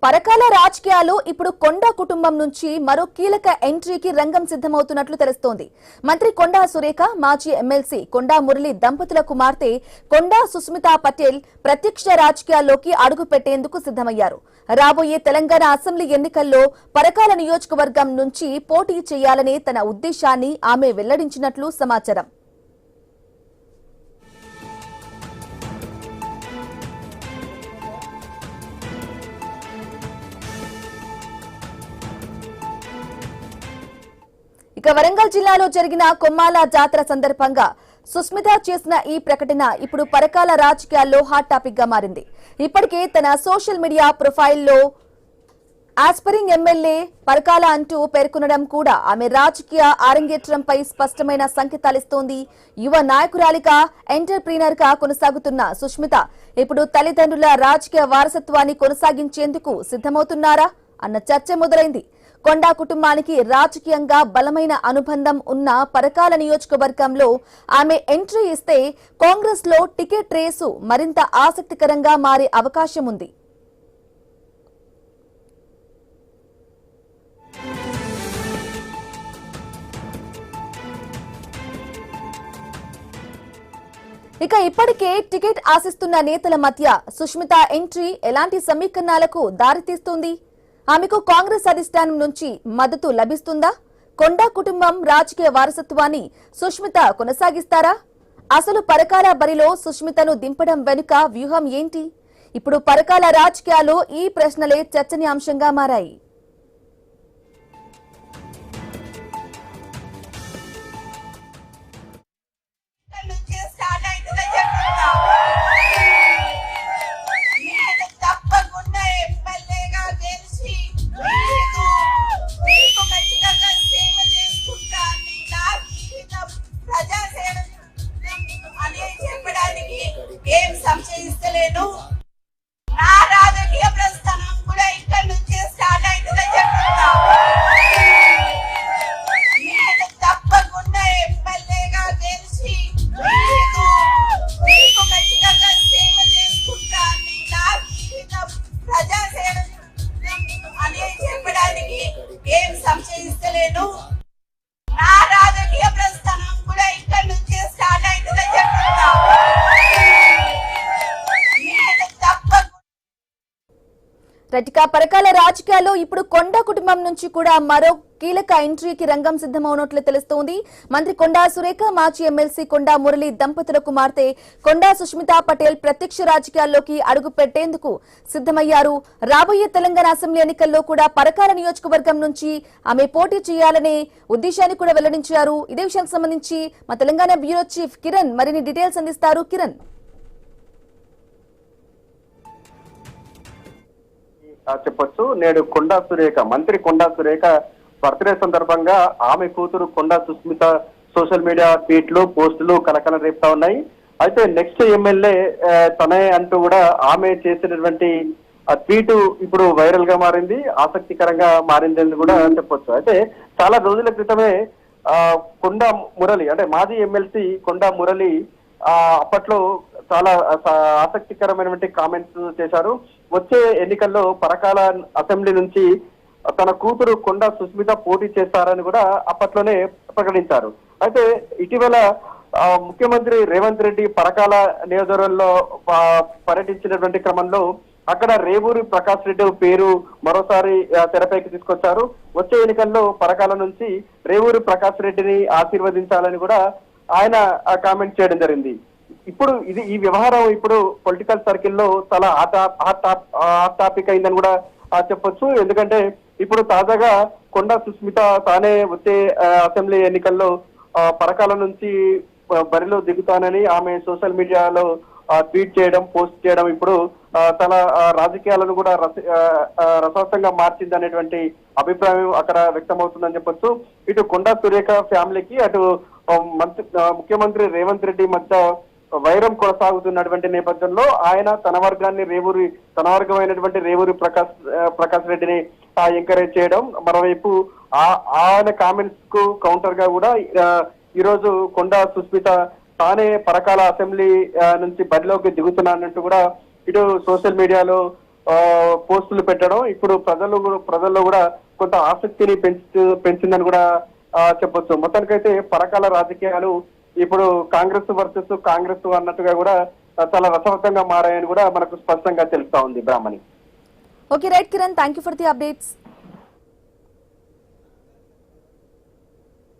పరకాల రాజకీయాలు ఇప్పుడు కొండా కుటుంబం నుంచి మరో కీలక ఎంట్రీకి రంగం సిద్ధమవుతున్నట్లు తెలుస్తోంది. మంత్రి కొండా సురేఖ, మాజీ ఎమ్మెల్సీ కొండా మురళి దంపతుల కుమార్తె కొండా సుస్మితా పటేల్ ప్రత్యక్ష రాజకీయాల్లోకి అడుగు పెట్టేందుకు సిద్ధమయ్యారు. రాబోయే తెలంగాణ అసెంబ్లీ ఎన్నికల్లో పరకాల నియోజకవర్గం నుంచి పోటీ చేయాలనే తన ఉద్దేశాన్ని ఆమె వెల్లడించినట్లు సమాచారం. ఇక వరంగల్ జిల్లాలో జరిగిన కొమ్మాల జాతర సందర్భంగా సుస్మిత చేసిన ఈ ప్రకటన ఇప్పుడు పరకాల రాజకీయాల్లో హాట్ టాపిక్ గా మారింది. ఇప్పటికే తన సోషల్ మీడియా ప్రొఫైల్లో ఆస్పరింగ్ ఎమ్మెల్యే పరకాల అంటూ పేర్కొనడం కూడా ఆమె రాజకీయ అరంగేట్రంపై స్పష్టమైన సంకేతాలిస్తోంది. యువ నాయకురాలిగా, ఎంటర్ప్రీనర్ గా కొనసాగుతున్న సుస్మిత ఇప్పుడు తల్లిదండ్రుల రాజకీయ వారసత్వాన్ని కొనసాగించేందుకు సిద్ధమవుతున్నారా అన్న చర్చ మొదలైంది. కొండా కుటుంబానికి రాజకీయంగా బలమైన అనుబంధం ఉన్న పరకాల నియోజకవర్గంలో ఆమె ఎంట్రీ ఇస్తే కాంగ్రెస్ లో టికెట్ రేసు మరింత ఆసక్తికరంగా మారే అవకాశం ఉంది. ఇక ఇప్పటికే టికెట్ ఆశిస్తున్న నేతల మధ్య సుస్మిత ఎంట్రీ ఎలాంటి సమీకరణాలకు దారితీస్తుంది? ఆమెకు కాంగ్రెస్ అధిష్టానం నుంచి మద్దతు లభిస్తుందా? కొండా కుటుంబం రాజకీయ వారసత్వాన్ని సుస్మిత కొనసాగిస్తారా? అసలు పరకాల బరిలో సుస్మితను దింపడం వెనుక వ్యూహం ఏంటి? ఇప్పుడు పరకాల రాజకీయాలు ఈ ప్రశ్నలే చర్చనీయాంశంగా మారాయి. ఏం సంశయిస్తలేను. నా రాజకీయ ప్రస్థానం కూడా ఇక్కడ నుంచి స్టార్ట్ అవుతుందని చెప్తున్నా. నేను తప్పకుండా ఎమ్మెల్యేగా గెలిచి మీకు ఖచ్చితంగా సేవ చేసుకుంటా. నా జీవితం ప్రజాసేవ అని చెప్పడానికి ఏం సంశయిస్తలేను. నా రాజకీయ ప్రస్థానం కూడా ఇక్కడ నుంచి స్టార్ట్ అవుతుందని చెప్తున్నా. రటిక పరకాల రాజకీయాల్లో ఇప్పుడు కొండా కుటుంబం నుంచి కూడా మరో కీలక ఎంట్రీకి రంగం సిద్ధమవునట్లు తెలుస్తోంది. మంత్రి కొండా సురేఖ, మాజీ ఎమ్మెల్సీ కొండా మురళి దంపతుల కుమార్తె కొండా సుస్మితా పటేల్ ప్రత్యక్ష రాజకీయాల్లోకి అడుగు పెట్టేందుకు సిద్ధమయ్యారు. రాబోయే తెలంగాణ అసెంబ్లీ ఎన్నికల్లో కూడా పరకాల నియోజకవర్గం నుంచి ఆమె పోటీ చేయాలనే ఉద్దేశాన్ని కూడా వెల్లడించారు. ఇదే విషయానికి సంబంధించి మా తెలంగాణ బ్యూరో చీఫ్ కిరణ్ మరిన్ని డీటెయిల్స్ అందిస్తారు. కిరణ్, చెప్పొచ్చు. నేడు కొండా సురేఖ, మంత్రి కొండా సురేఖ బర్త్డే సందర్భంగా ఆమె కూతురు కొండా సుస్మిత సోషల్ మీడియా ట్వీట్లు, పోస్టులు కలకలం రేపుతా ఉన్నాయి. అయితే నెక్స్ట్ ఎమ్మెల్యే తనే అంటూ కూడా ఆమె చేసినటువంటి ట్వీట్ ఇప్పుడు వైరల్ గా మారింది, ఆసక్తికరంగా మారింది అని కూడా చెప్పొచ్చు. అయితే చాలా రోజుల క్రితమే కొండా మురళి, అంటే మాజీ ఎమ్మెల్సీ కొండా మురళి అప్పట్లో చాలా ఆసక్తికరమైనటువంటి కామెంట్స్ చేశారు. వచ్చే ఎన్నికల్లో పరకాల అసెంబ్లీ నుంచి తన కూతురు కొండా సుస్మిత పోటీ చేస్తారని కూడా అప్పట్లోనే ప్రకటించారు. అయితే ఇటీవల ముఖ్యమంత్రి రేవంత్ రెడ్డి పరకాల నియోజకవర్గంలో పర్యటించినటువంటి క్రమంలో అక్కడ రేవూరి ప్రకాష్ రెడ్డి పేరు మరోసారి తెరపైకి తీసుకొచ్చారు. వచ్చే ఎన్నికల్లో పరకాల నుంచి రేవూరి ప్రకాష్ రెడ్డిని ఆశీర్వదించాలని కూడా ఆయన కామెంట్ చేయడం జరిగింది. ఇప్పుడు ఈ వ్యవహారం ఇప్పుడు పొలిటికల్ సర్కిల్లో చాలా హాట్ టాపిక్ అయిందని కూడా చెప్పొచ్చు. ఎందుకంటే ఇప్పుడు తాజాగా కొండా సుస్మిత తానే వచ్చే అసెంబ్లీ ఎన్నికల్లో పరకాల నుంచి బరిలో దిగుతానని ఆమె సోషల్ మీడియాలో ట్వీట్ చేయడం, పోస్ట్ చేయడం ఇప్పుడు తన రాజకీయాలను కూడా రసవత్తంగా మార్చింది అనేటువంటి అభిప్రాయం అక్కడ వ్యక్తమవుతుందని చెప్పొచ్చు. ఇటు కొండా సురేఖ ఫ్యామిలీకి, అటు ముఖ్యమంత్రి రేవంత్ రెడ్డి మధ్య వైరం కొనసాగుతున్నటువంటి నేపథ్యంలో ఆయన తన వర్గమైనటువంటి రేవూరి ప్రకాష్ రెడ్డిని ఎంకరేజ్ చేయడం, మరోవైపు ఆయన కామెంట్స్ కు కౌంటర్ గా కూడా ఈ రోజు కొండా సుస్మిత తానే పరకాల అసెంబ్లీ నుంచి బరిలోకి దిగుతున్నానంటూ కూడా ఇటు సోషల్ మీడియాలో పోస్టులు పెట్టడం ఇప్పుడు ప్రజల్లో కూడా కొంత ఆసక్తిని పెంచిందని కూడా చెప్పొచ్చు. మొత్తానికైతే పరకాల రాజకీయాలు ఇప్పుడు కాంగ్రెస్ వర్సెస్ కాంగ్రెస్ అన్నట్టుగా కూడా చాలా రసవత్తంగా మారాయని కూడా మనకు స్పష్టంగా తెలుస్తా ఉంది Brahmani. Okay right Kiran, thank you for the updates.